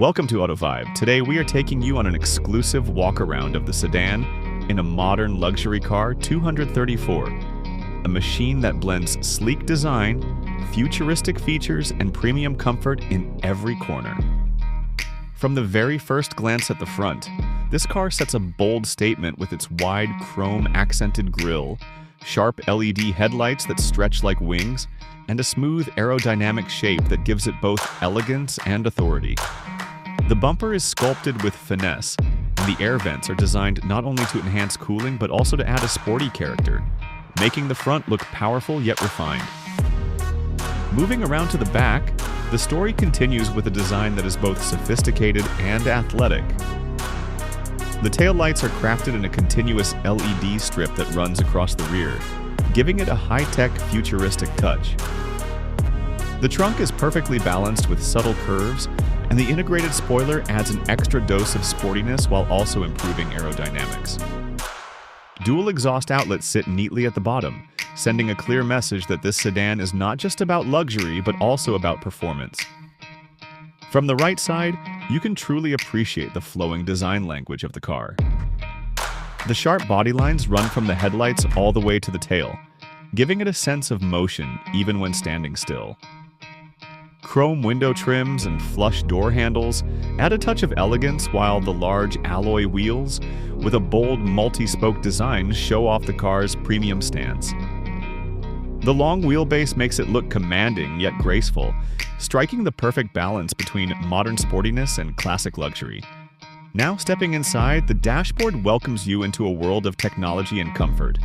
Welcome to Auto Vibe. Today we are taking you on an exclusive walk-around of the Sedan in a modern luxury car 234, a machine that blends sleek design, futuristic features, and premium comfort in every corner. From the very first glance at the front, this car sets a bold statement with its wide chrome-accented grille, sharp LED headlights that stretch like wings, and a smooth aerodynamic shape that gives it both elegance and authority. The bumper is sculpted with finesse, and the air vents are designed not only to enhance cooling but also to add a sporty character, making the front look powerful yet refined. Moving around to the back, the story continues with a design that is both sophisticated and athletic. The taillights are crafted in a continuous LED strip that runs across the rear, giving it a high-tech, futuristic touch. The trunk is perfectly balanced with subtle curves, and the integrated spoiler adds an extra dose of sportiness while also improving aerodynamics. Dual exhaust outlets sit neatly at the bottom, sending a clear message that this sedan is not just about luxury but also about performance. From the right side, you can truly appreciate the flowing design language of the car. The sharp body lines run from the headlights all the way to the tail, giving it a sense of motion even when standing still. Chrome window trims and flush door handles add a touch of elegance, while the large alloy wheels with a bold multi-spoke design show off the car's premium stance. The long wheelbase makes it look commanding yet graceful, striking the perfect balance between modern sportiness and classic luxury. Now stepping inside, the dashboard welcomes you into a world of technology and comfort.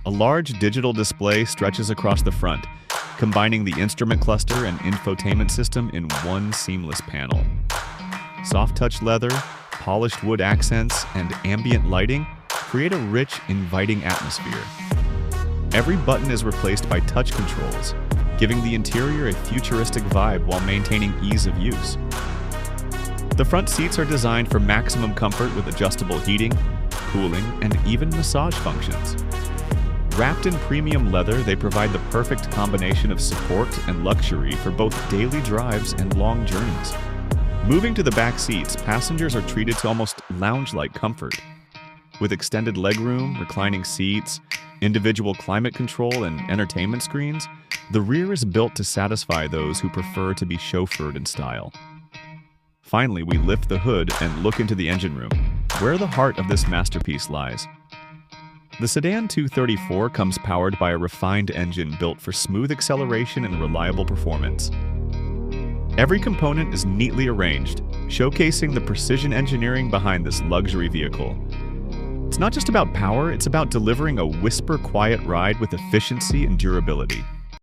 A large digital display stretches across the front, combining the instrument cluster and infotainment system in one seamless panel. Soft-touch leather, polished wood accents, and ambient lighting create a rich, inviting atmosphere. Every button is replaced by touch controls, giving the interior a futuristic vibe while maintaining ease of use. The front seats are designed for maximum comfort with adjustable heating, cooling, and even massage functions. Wrapped in premium leather, they provide the perfect combination of support and luxury for both daily drives and long journeys. Moving to the back seats, passengers are treated to almost lounge-like comfort. With extended legroom, reclining seats, individual climate control, and entertainment screens, the rear is built to satisfy those who prefer to be chauffeured in style. Finally, we lift the hood and look into the engine room, where the heart of this masterpiece lies. The Sedan 234 comes powered by a refined engine built for smooth acceleration and reliable performance. Every component is neatly arranged, showcasing the precision engineering behind this luxury vehicle. It's not just about power, it's about delivering a whisper-quiet ride with efficiency and durability.